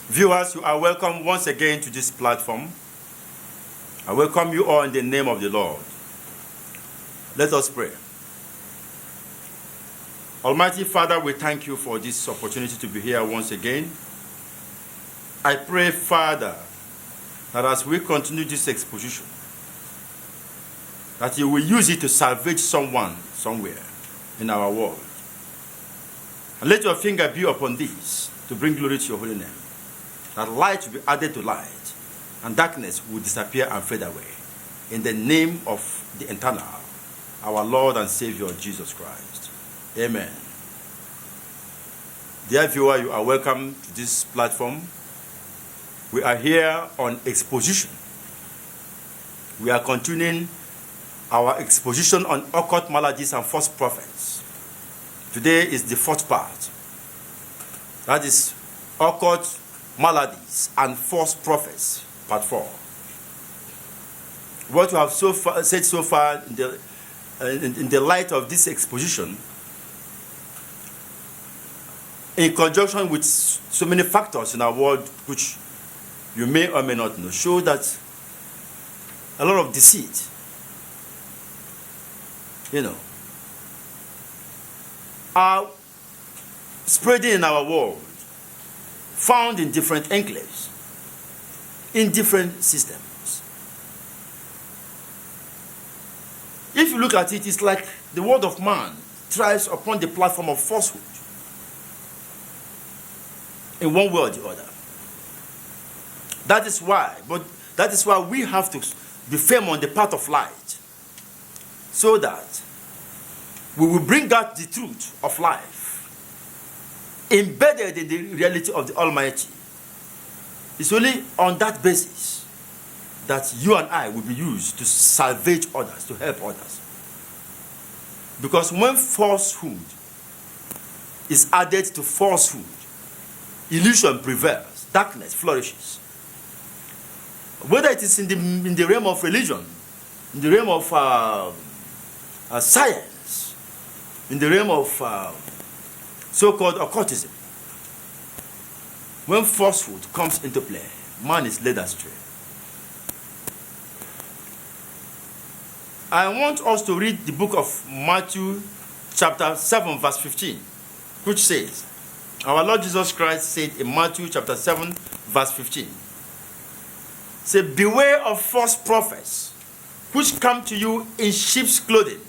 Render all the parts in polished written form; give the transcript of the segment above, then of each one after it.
Viewers, you are welcome once again to this platform. I welcome you all in the name of the Lord. Let us pray. Almighty Father, we thank you for this opportunity to be here once again. I pray, Father, that as we continue this exposition, that you will use it to salvage someone somewhere in our world. And let your finger be upon this to bring glory to your holy name. That light will be added to light, and darkness will disappear and fade away. In the name of the eternal, our Lord and Savior, Jesus Christ. Amen. Dear viewer, you are welcome to this platform. We are here on Exposition. We are continuing our exposition on occult maladies and false prophets. Today is the fourth part. That is occult maladies and false prophets, part 4. What we have said so far in the light of this exposition, in conjunction with so many factors in our world which you may or may not know, show that a lot of deceit, are spreading in our world, found in different enclaves, in different systems. If you look at it, it's like the word of man thrives upon the platform of falsehood, in one way or the other. That is why we have to be firm on the path of light, so that we will bring out the truth of life, embedded in the reality of the Almighty. It's only on that basis that you and I will be used to salvage others, to help others. Because when falsehood is added to falsehood, illusion prevails, darkness flourishes. Whether it is in the realm of religion, in the realm of science, in the realm of so-called occultism, when falsehood comes into play, man is led astray. I want us to read the book of Matthew chapter 7 verse 15, which says, our Lord Jesus Christ said in Matthew chapter 7 verse 15, say, beware of false prophets, which come to you in sheep's clothing,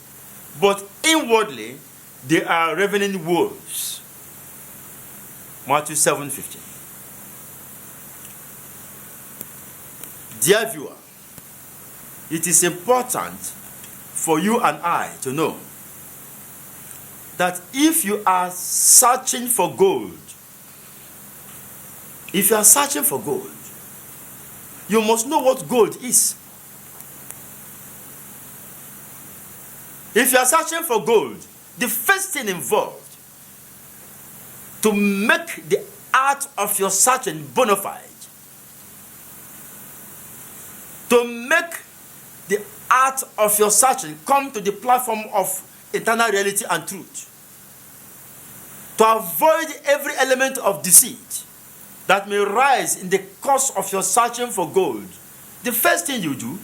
but inwardly they are ravening wolves. Matthew 7:15. Dear viewer, it is important for you and I to know that if you are searching for gold, you must know what gold is. If you are searching for gold, the first thing involved to make the art of your searching bona fide, to make the art of your searching come to the platform of eternal reality and truth, to avoid every element of deceit that may rise in the course of your searching for gold, the first thing you do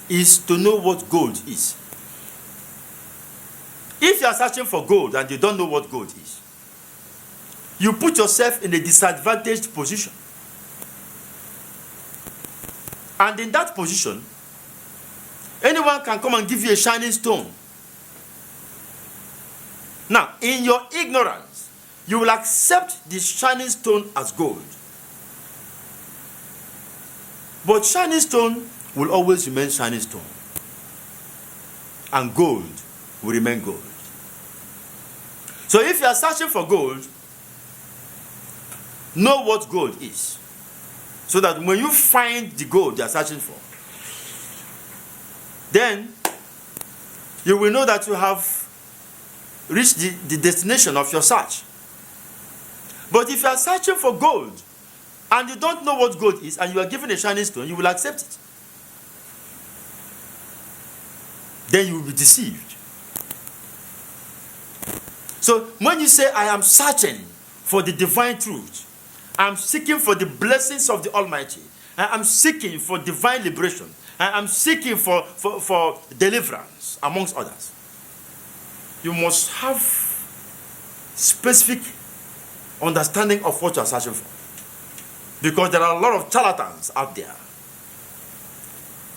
is to know what gold is. If you are searching for gold and you don't know what gold is, you put yourself in a disadvantaged position. And in that position, anyone can come and give you a shining stone. Now, in your ignorance, you will accept the shining stone as gold. But shining stone will always remain shining stone. And gold will remain gold. So if you are searching for gold, know what gold is. So that when you find the gold you are searching for, then you will know that you have reached the destination of your search. But if you are searching for gold and you don't know what gold is and you are given a shining stone, you will accept it. Then you will be deceived. So when you say, I am searching for the divine truth, I'm seeking for the blessings of the Almighty. I'm seeking for divine liberation. I'm seeking for deliverance, amongst others. You must have specific understanding of what you are searching for. Because there are a lot of charlatans out there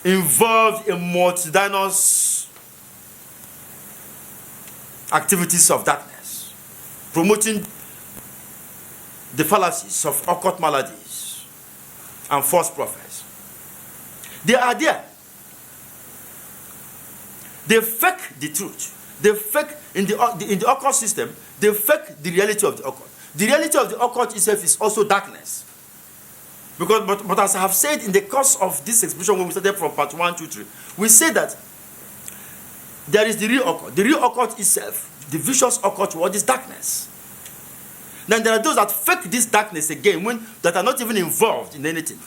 involved in multitudinous activities of darkness, promoting the fallacies of occult maladies and false prophets. They are there. They fake the truth. They fake in the occult system. They fake the reality of the occult. The reality of the occult itself is also darkness. Because, but as I have said in the course of this exposition, when we started from part 1, 2, 3, we say that there is the real occult. The real occult itself, the vicious occult world, is darkness. Then there are those that fake this darkness again, that are not even involved in anything.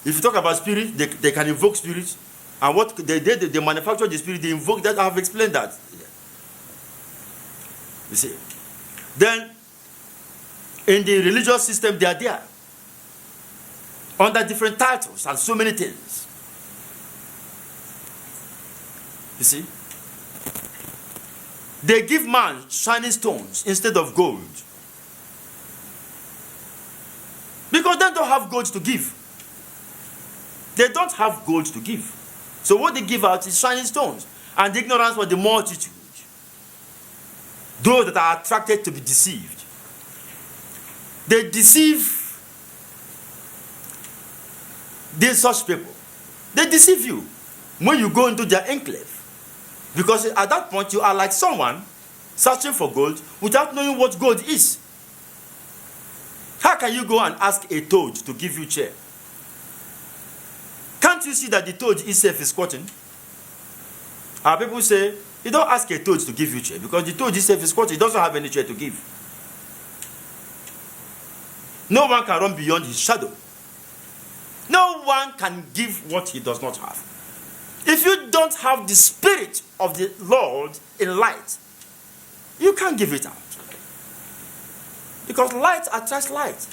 If you talk about spirit, they can invoke spirits. And what they manufacture the spirit, they invoke that. I have explained that. You see. Then, in the religious system, they are there. Under different titles and so many things. You see. They give man shining stones instead of gold. Because they don't have gold to give. They don't have gold to give. So what they give out is shining stones. And the ignorance for the multitude. Those that are attracted to be deceived. They deceive these such people. They deceive you when you go into their enclave. Because at that point you are like someone searching for gold without knowing what gold is. How can you go and ask a toad to give you chair? Can't you see that the toad itself is squatting? Our people say, you don't ask a toad to give you chair because the toad itself is squatting. He doesn't have any chair to give. No one can run beyond his shadow. No one can give what he does not have. If you don't have the spirit of the Lord in light, you can't give it out. Because light attracts light,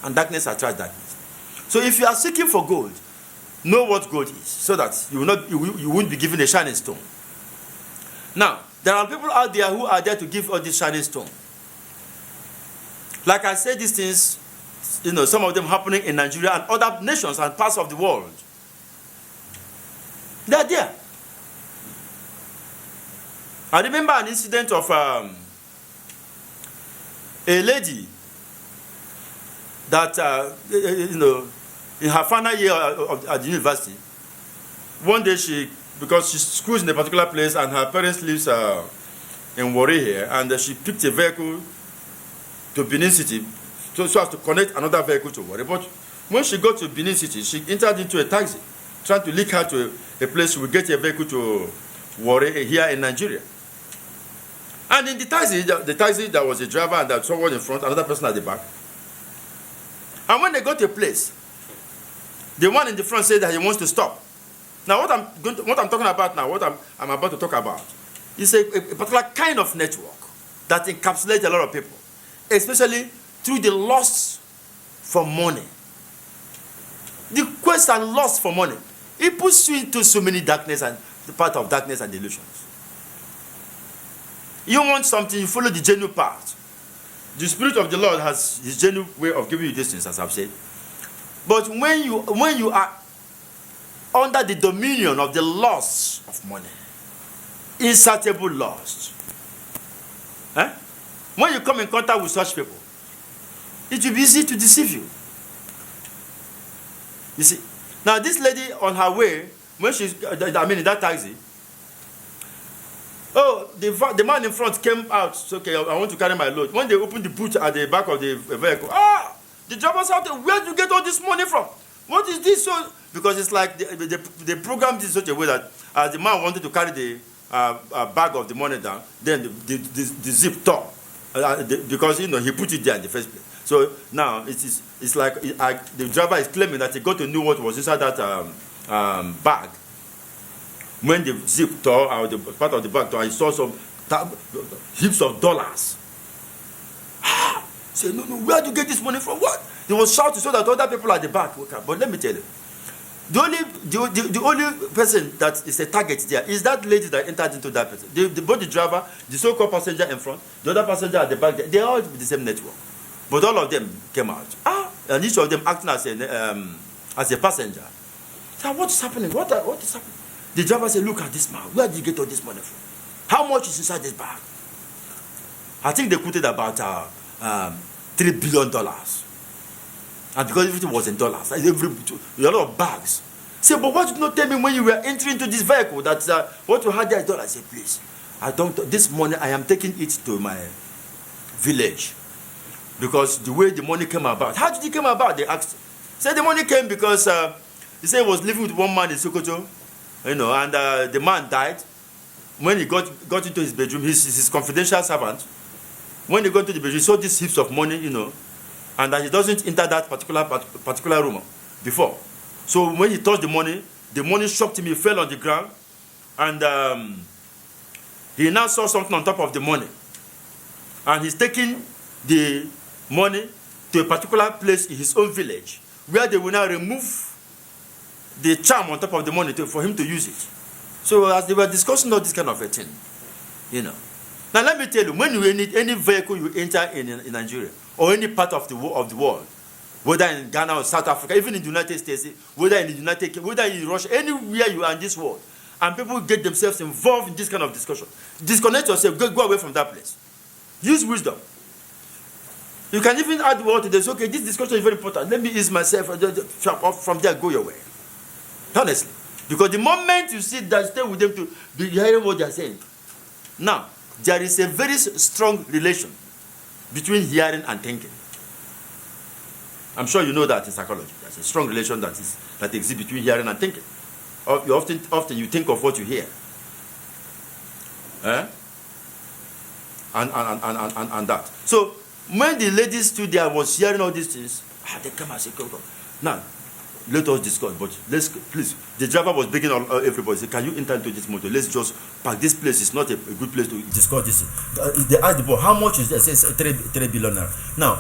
and darkness attracts darkness. So if you are seeking for gold, know what gold is, so that you won't be given a shining stone. Now, there are people out there who are there to give all this shining stone. Like I said, these things, some of them happening in Nigeria and other nations and parts of the world. They are there. I remember an incident of a lady that, in her final year at the university, one day because she schools in a particular place and her parents lives in Warri here, and she picked a vehicle to Benin City so as to connect another vehicle to Warri. But when she got to Benin City, she entered into a taxi, trying to link her to a place she would get a vehicle to Warri here in Nigeria. And in the taxi, there was a driver and there was someone in front, another person at the back. And when they got to a place, the one in the front said that he wants to stop. Now, what I'm talking about now, what I'm about to talk about, is a particular kind of network that encapsulates a lot of people, especially through the lust for money. The quest and lust for money, it puts you into so many darkness and the path of darkness and delusions. You want something, you follow the genuine path. The Spirit of the Lord has his genuine way of giving you these things, as I've said. But when you are under the dominion of the lust of money, insatiable lust, when you come in contact with such people, it will be easy to deceive you. You see, now this lady on her way, when she's, in that taxi, the man in front came out. So, okay, I want to carry my load. When they opened the boot at the back of the vehicle, the driver shouted, "Where did you get all this money from? What is this?" So, because it's like they programmed it in such a way that the man wanted to carry the bag of the money down, then the zip tore because he put it there in the first place. So now it's like the driver is claiming that he got to know what was inside that bag. When the zip tore, or the part of the bag tore, he saw some heaps of dollars. said, no, where do you get this money from? What? He was shouting so that other people at the back woke up. But let me tell you, the only person that is a target there is that lady that entered into that person. Both the driver, the so-called passenger in front, the other passenger at the back, they all with the same network. But all of them came out. And each of them acting as a passenger. So what is happening? What is happening? The driver said, look at this man. Where did you get all this money from? How much is inside this bag? I think they quoted about $3 billion. And because everything was in dollars, a lot of bags. Say, but why did you not tell me when you were entering into this vehicle that what you had there is dollars? I said, please, this morning I am taking it to my village. Because the way the money came about. How did it come about? They asked. Said the money came because he said he was living with one man in Sokoto, and the man died. When he got into his bedroom, his confidential servant, when he got to the bedroom, he saw these heaps of money, and that he doesn't enter that particular room before. So when he touched the money shocked him, he fell on the ground, and he now saw something on top of the money. And he's taking the money to a particular place in his own village, where they will now remove the charm on top of the money for him to use it. So as they were discussing all this kind of a thing, Now let me tell you, when you need any vehicle you enter in Nigeria, or any part of the world, whether in Ghana or South Africa, even in the United States, whether in the United Kingdom, whether in Russia, anywhere you are in this world, and people get themselves involved in this kind of discussion, disconnect yourself, go away from that place. Use wisdom. You can even add the word to this. Okay, this discussion is very important. Let me ease myself. From there, go your way. Honestly. Because the moment you sit down, stay with them to be hearing what they are saying. Now, there is a very strong relation between hearing and thinking. I'm sure you know that in psychology. There's a strong relation that exists between hearing and thinking. You often you think of what you hear. And that. So, when the ladies stood there was hearing all these things, they come and say, go. Now, let us discuss, but please. The driver was begging everybody, say, can you enter into this motor? Let's just park. This place is not a good place to discuss this. They asked the boy, how much is this? It says 3 billion naira. Now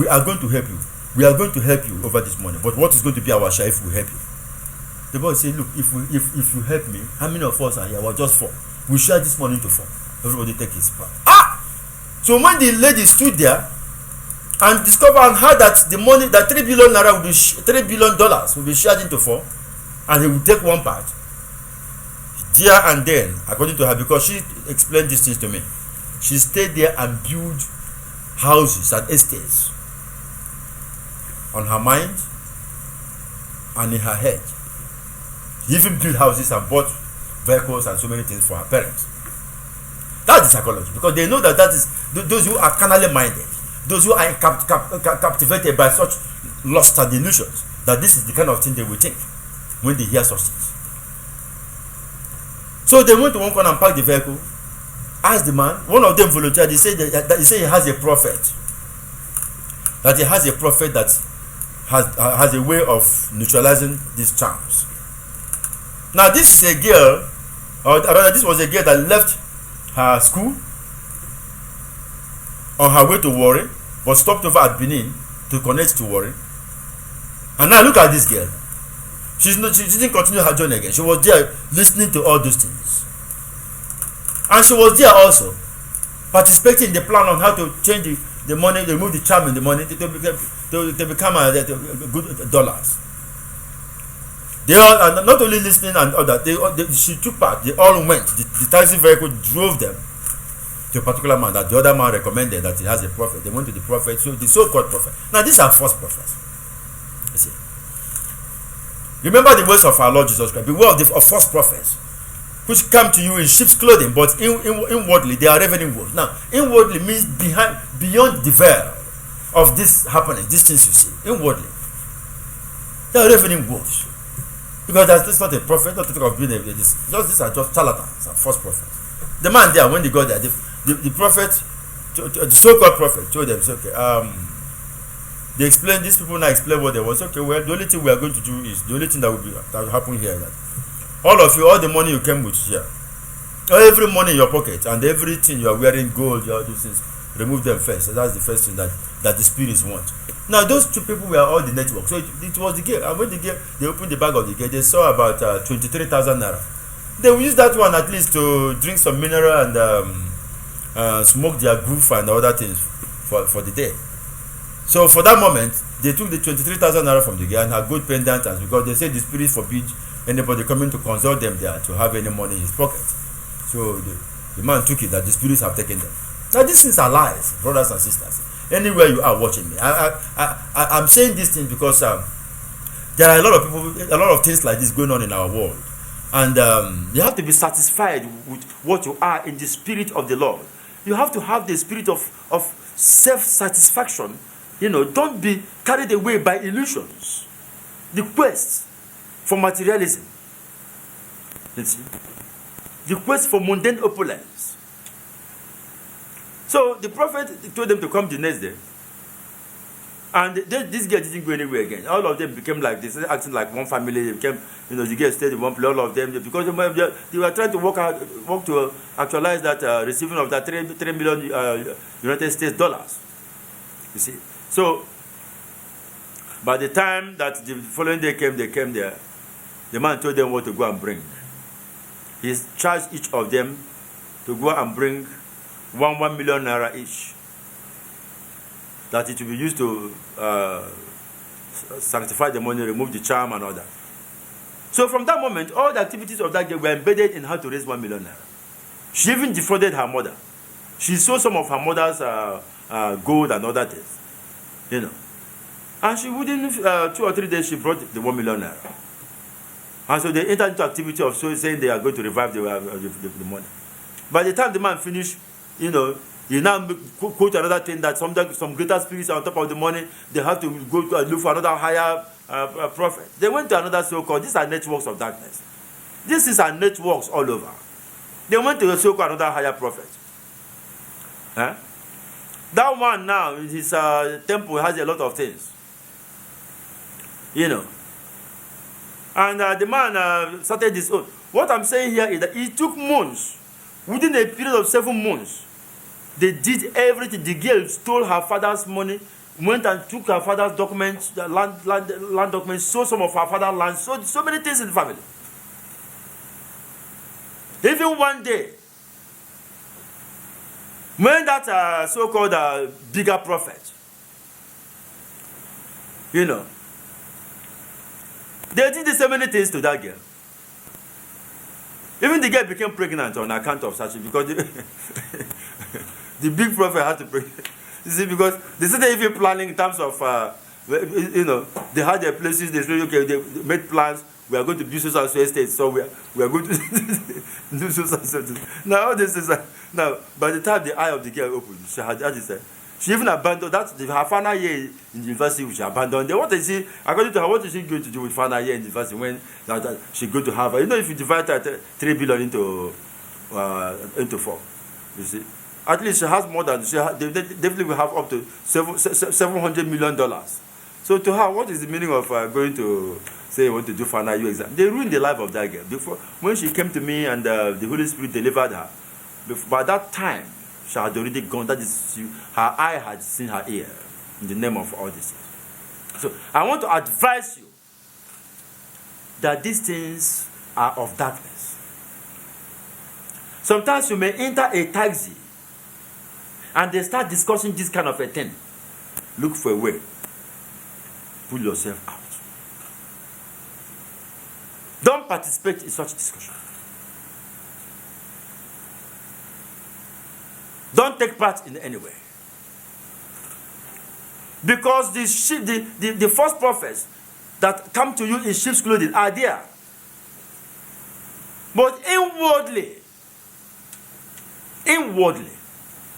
we are going to help you. We are going to help you over this money. But what is going to be our share if we help you? The boy said, look, if you help me, how many of us are here? Well, just 4. We share this money into 4. Everybody take his part. So when the lady stood there and discovered and heard that the money, that $3 billion naira will be $3 billion will be shared into 4, and he will take one part. There and then, according to her, because she explained these things to me, she stayed there and built houses and estates on her mind and in her head. He even built houses and bought vehicles and so many things for her parents. That's the psychology, because they know that is those who are carnally minded, those who are captivated by such lust and illusions, that this is the kind of thing they will think when they hear such things. So they went to one corner and parked the vehicle, asked the man, one of them volunteered, he said that he has a prophet, that he has a prophet that has a way of neutralizing these charms. Now this is a girl, or rather this was a girl that left her school on her way to Warri, but stopped over at Benin to connect to Warri. And now look at this girl. She didn't continue her journey again. She was there listening to all those things. And she was there also participating in the plan on how to change the money, remove the charm in the money to become good dollars. They all, not only listening and all that, she took part. They all went. The taxi vehicle drove them to a particular man that the other man recommended that he has a prophet. They went to the prophet, so the so-called prophet. Now these are false prophets. You see. Remember the words of our Lord Jesus Christ. Beware of false prophets, which come to you in sheep's clothing, but inwardly they are ravening wolves. Now, inwardly means beyond the veil of this happening, these things you see. Inwardly, they are ravening wolves. Because that's not a prophet, not to talk of being these are just charlatans and false prophets. The man there, when they got there, the prophet, the so-called prophet, told them, okay, they explained, these people now explain what they was. Okay, well, the only thing we are going to do is, the only thing that will happen here is that all of you, all the money you came with here, every money in your pocket and everything you are wearing, gold, all these things, remove them first. So that's the first thing that that the spirits want. Now those two people were all the network. So it was the girl. And when the girl, they opened the bag of the girl, they saw about 23,000 naira. They will use that one at least to drink some mineral and smoke their goof and other things for the day. So for that moment, they took the 23,000 naira from the girl and her gold pendant, and because they said the spirit forbid anybody coming to consult them there to have any money in his pocket. So the man took it that the spirits have taken them. Now these things are lies, brothers and sisters. Anywhere you are watching me, I'm saying this thing because there are a lot of people, a lot of things like this going on in our world, and you have to be satisfied with what you are in the spirit of the Lord. You have to have the spirit of self-satisfaction. Don't be carried away by illusions, the quest for materialism, the quest for mundane opulence. So the prophet told them to come the next day, and this girl didn't go anywhere again. All of them became like this, acting like one family. They became, the girl stayed in one place. All of them, because they were trying to work to actualize that receiving of that 3 million United States dollars. You see, so by the time that the following day came, they came there. The man told them what to go and bring. He charged each of them to go and bring 1 million naira each, that it will be used to sanctify the money, remove the charm and all that. So from that moment, all the activities of that girl were embedded in how to raise 1 million naira. She even defrauded her mother. She sold some of her mother's gold and other things, and she within 2 or 3 days she brought the 1 million naira. And so they entered into activity of saying they are going to revive the money. By the time the man finished, he now quote another thing that some greater spirits are on top of the money. They have to go to look for another higher prophet. They went to another so-called. These are networks of darkness. These are networks all over. They went to a so-called another higher prophet. That one now, his temple has a lot of things. And the man started his own. What I'm saying here is that it took months. Within a period of 7 months, they did everything. The girl stole her father's money, went and took her father's documents, the land documents, sold some of her father's land, so many things in the family. Even one day, when that so-called bigger prophet, they did so many things to that girl. Even the girl became pregnant on account of such, because the big prophet had to pray. You see, because they said they even planning in terms of, they had their places. They said, okay, they made plans. We are going to build social estate, so we are going to do social estate. Now all this is now. By the time the eye of the girl opened, she had, as you said, she even abandoned that. Her final year in the university, she abandoned. What is she? According to her, what is she going to do with final year in the university when that she go to Harvard? If you divide that 3 billion into 4, you see, at least she has more than they definitely will have up to $700 million. So to her, what is the meaning of going to say you want to do final year exam? They ruined the life of that girl. Before, when she came to me and the Holy Spirit delivered her, by that time she had already gone. That is, her eye had seen her ear. In the name of all this. So I want to advise you that these things are of darkness. Sometimes you may enter a taxi and they start discussing this kind of a thing. Look for a way. Pull yourself out. Don't participate in such discussion. Don't take part in any way. Because the false prophets that come to you in sheep's clothing are there. But inwardly,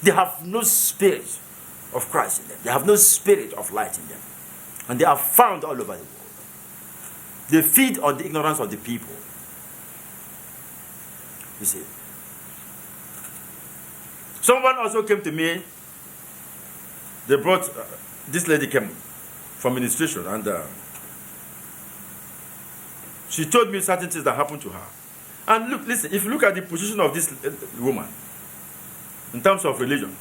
they have no spirit of Christ in them. They have no spirit of light in them. And they are found all over the world. They feed on the ignorance of the people. You see. Someone also came to me. They brought, this lady came from administration, and she told me certain things that happened to her. And look, listen, if you look at the position of this woman, in terms of religion,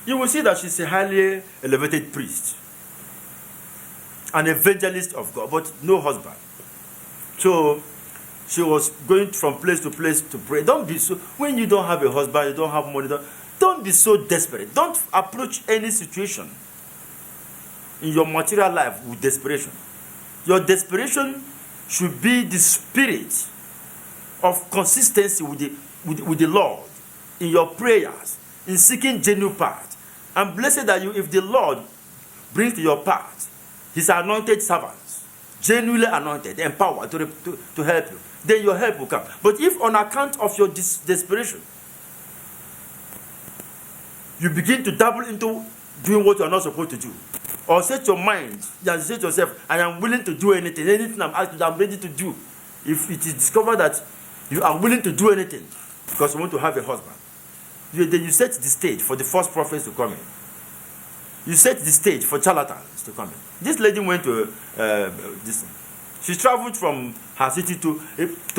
you will see that she's a highly elevated priest, an evangelist of God, but no husband. So she was going from place to place to pray. Don't be so, when you don't have a husband, you don't have money, don't be so desperate. Don't approach any situation in your material life with desperation. Your desperation should be the spirit of consistency with the Lord in your prayers, in seeking genuine path. And blessed are you if the Lord brings to your path his anointed servants, genuinely anointed, empowered to help you. Then your help will come. But if on account of your desperation, you begin to dabble into doing what you are not supposed to do, or set your mind and say to yourself, I am willing to do anything I'm asked, I'm ready to do. If it is discovered that you are willing to do anything because you want to have a husband, then you set the stage for the false prophets to come in. You set the stage for charlatans to come in. This lady went to this. She traveled from her city to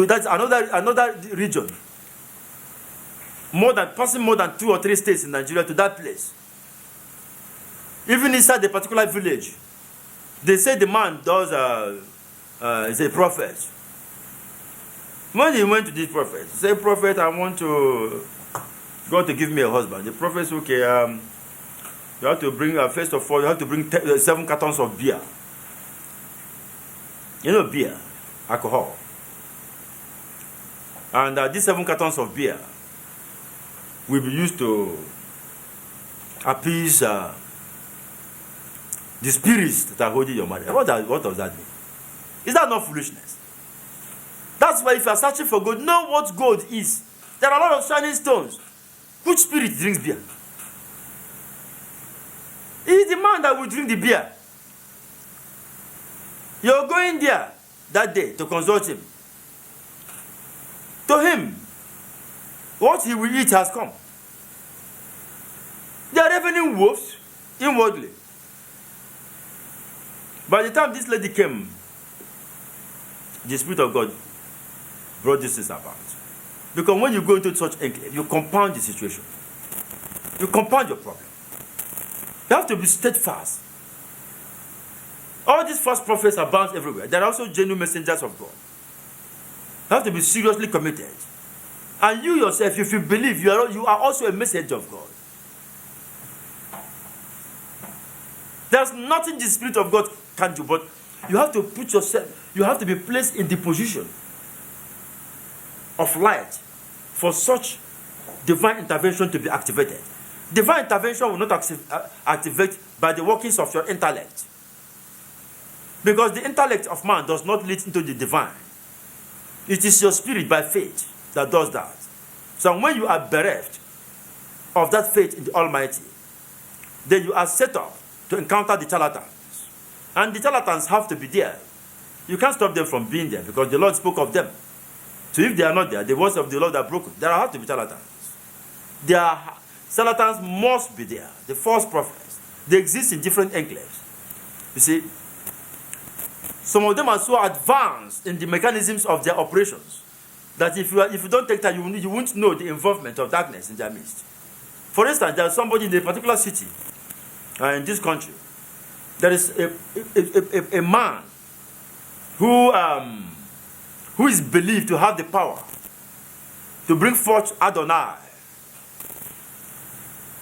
that another region. Passing more than 2 or 3 states in Nigeria to that place. Even inside the particular village, they say the man is a prophet. When he went to this prophet, he said, "Prophet, I want God to give me a husband." The prophet said, "Okay, you have to bring first of all, you have to bring 7 cartons of beer. You know beer, alcohol. And these 7 cartons of beer will be used to appease the spirits that are holding your marriage." What does that mean? Is that not foolishness? That's why if you are searching for gold, know what gold is. There are a lot of shining stones. Which spirit drinks beer? It is the man that will drink the beer. You're going there that day to consult him. To him, what he will eat has come. They are ravening wolves inwardly. By the time this lady came, the Spirit of God brought this about. Because when you go into such enclave, you compound the situation. You compound your problem. You have to be steadfast. All these false prophets are bound everywhere. There are also genuine messengers of God. You have to be seriously committed. And you yourself, if you believe, you are also a messenger of God. There's nothing the Spirit of God can do, but you have to put yourself, you have to be placed in the position of light for such divine intervention to be activated. Divine intervention will not activate by the workings of your intellect. Because the intellect of man does not lead into the divine. It is your spirit by faith that does that. So when you are bereft of that faith in the Almighty, then you are set up to encounter the charlatans. And the charlatans have to be there. You can't stop them from being there because the Lord spoke of them. So if they are not there, the words of the Lord are broken. There have to be charlatans. Charlatans must be there. The false prophets. They exist in different enclaves. You see, some of them are so advanced in the mechanisms of their operations that if you don't take time, you won't know the involvement of darkness in their midst. For instance, there is somebody in a particular city in this country. There is a man who is believed to have the power to bring forth Adonai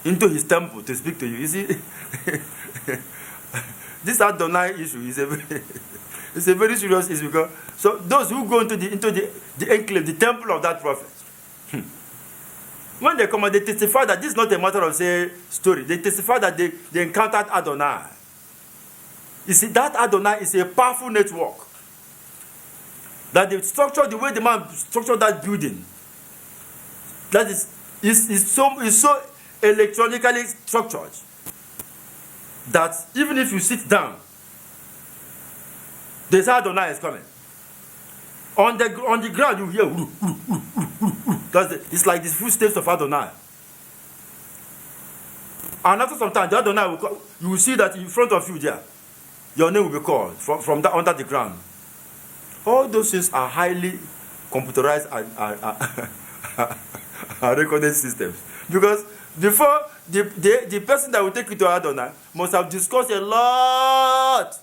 into his temple to speak to you. You see, this Adonai issue is a very serious issue because so those who go into the enclave, the temple of that prophet, when they come and they testify that this is not a matter of say story. They testify that they encountered Adonai. You see, that Adonai is a powerful network. That the structure, the way the man structured that building, that is so electronically structured that even if you sit down, the Adonai is coming. On the ground, you hear it's like the footsteps of Adonai. And after some time, the Adonai will come, you will see that in front of you there, your name will be called from that under the ground. All those things are highly computerized and recorded systems. Because before the person that will take you to Adonai must have discussed a lot.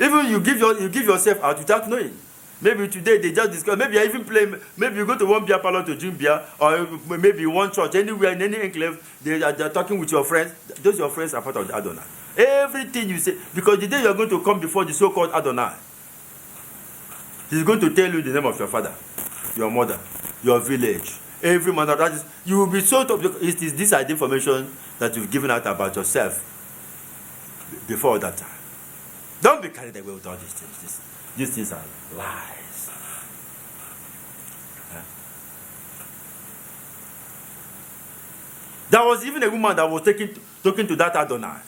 Even you give yourself out without knowing. Maybe today they just discuss. Maybe I even play. Maybe you go to one beer parlor to drink beer, or maybe one church, anywhere in any enclave. They're talking with your friends. Those your friends are part of the Adonai. Everything you say, because the day you are going to come before the so-called Adonai, he's going to tell you the name of your father, your mother, your village, every man. That is, you will be so tough. It is this information that you've given out about yourself before that time. Don't be carried away with all these things. These things are lies. Yeah. There was even a woman that was talking to that Adonai.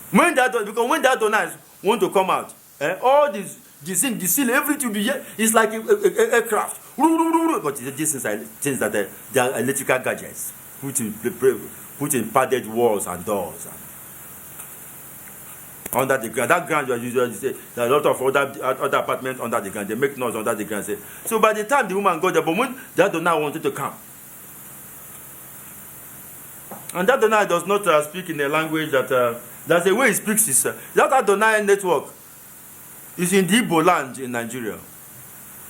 When that Adonai want to come out, all the seal, everything will be here. It's like a aircraft. But these things that they are electrical gadgets put in padded walls and doors. Under the ground. That ground you usually say there are a lot of other apartments under the ground. They make noise under the ground. So by the time the woman got there, but when that Adonai wanted to come, and that Adonai does not speak in a language that that's the way he speaks. That Adonai network is in the Igbo land in Nigeria.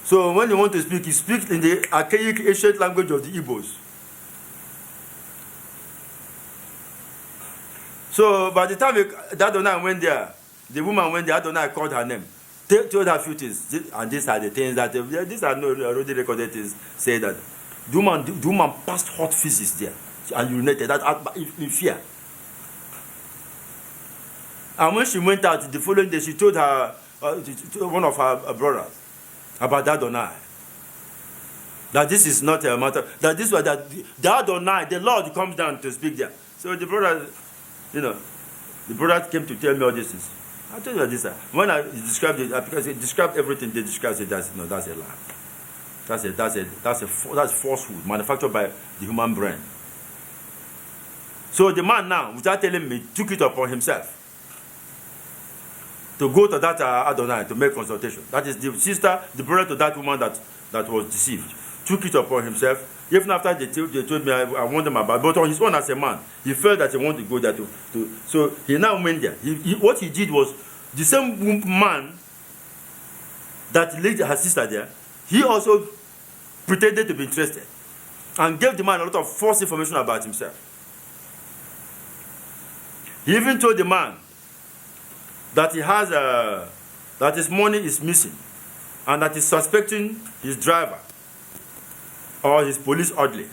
So when you want to speak, he speaks in the archaic ancient language of the Igbos. So by the time that Adonai went there, the woman went there, Adonai called her name, told her a few things, and these are the things that these are not already recorded things. Say that the woman passed hot physics there and urinated that in fear. And when she went out the following day, she told her one of her brothers about Adonai. That this is not a matter. That this was that the Adonai, the Lord, comes down to speak there. So the brother. The brother came to tell me all this. I told you this. When I described it, because he described everything, they described it. That's a lie. That's falsehood manufactured by the human brain. So the man now, without telling me, took it upon himself to go to that Adonai to make consultation. That is the sister, the brother to that woman that was deceived, took it upon himself. Even after they told me I want them about, but on his own as a man, he felt that he wanted to go there to. So he now went there. What he did was the same man that led her sister there. He also pretended to be interested and gave the man a lot of false information about himself. He even told the man that he has that his money is missing and that he's suspecting his driver or his police orderly.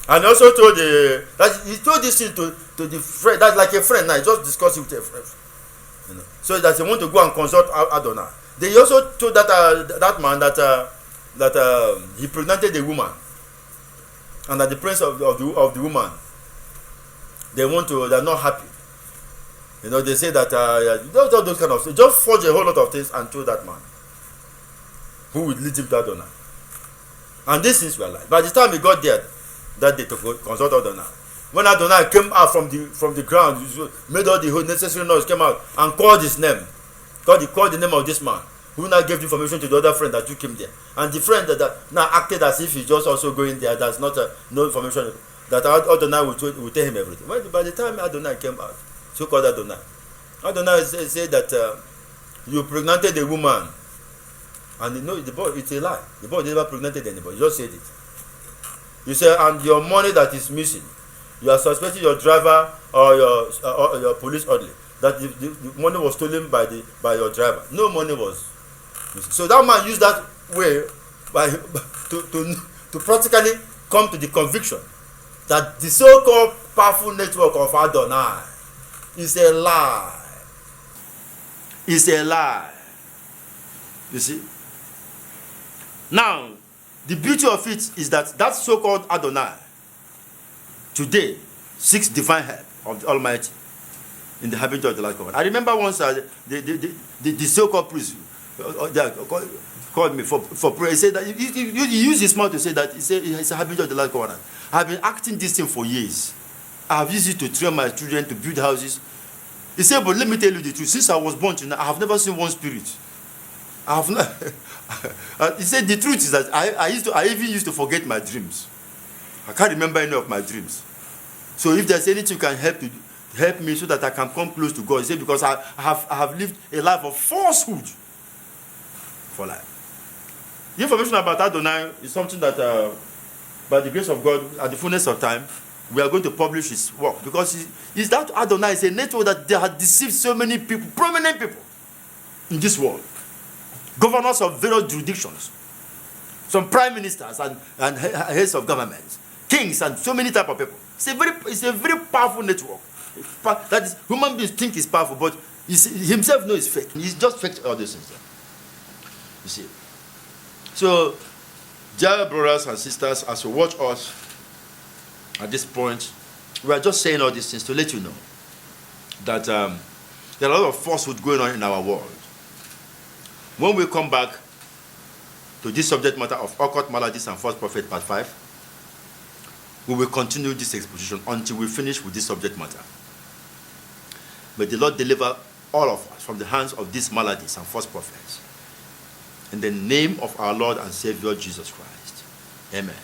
And also told that he told this thing to the friend, that's like a friend now, he just discussed it with a friend. So that he want to go and consult Adonai. They also told that man that he pregnanted a woman, and that the prince of the woman, they're not happy. They say that those kind of things. Just forge a whole lot of things and told that man, who would lead him to Adonai. And these things were like. By the time he got there, that day to consult Adonai. When Adonai came out from the ground, made all the necessary noise, came out and called his name. Called the name of this man, who now gave information to the other friend that took him there. And the friend that now acted as if he's just also going there. That's not no information that Adonai will tell him everything. By the time Adonai came out, so-called Adonai said that you pregnanted a woman. And the boy, it's a lie. The boy never pregnanted anybody. You just said it. You say, and your money that is missing, you are suspecting your driver or your police orderly that the money was stolen by your driver. No money was missing. So that man used that way to practically come to the conviction that the so-called powerful network of Adonai is a lie. It's a lie. You see? Now, the beauty of it is that so-called Adonai today seeks divine help of the Almighty in the habitat of the last covenant. I remember once the so-called priest called me for prayer. He said that he used his mouth to say that it's a habitat of the last covenant. I've been acting this thing for years. I've used it to train my children to build houses. He said, but let me tell you the truth. Since I was born to now, I have never seen one spirit. He said the truth is that I even used to forget my dreams. I can't remember any of my dreams. So if there's anything you can help me so that I can come close to God, he said, because I have lived a life of falsehood for life. The information about Adonai is something that, by the grace of God, at the fullness of time, we are going to publish his work, because is that Adonai is a network that they have deceived so many people, prominent people in this world, governors of various jurisdictions, some prime ministers and heads of governments, kings, and so many type of people. It's a very powerful network. That is, human beings think is powerful, but himself knows it's fake. He's just fake all these things. You see. So, dear brothers and sisters, as you watch us at this point, we are just saying all these things to let you know that there are a lot of falsehood going on in our world. When we come back to this subject matter of occult maladies and false prophet part 5, we will continue this exposition until we finish with this subject matter. May the Lord deliver all of us from the hands of these maladies and false prophets. In the name of our Lord and Savior Jesus Christ. Amen.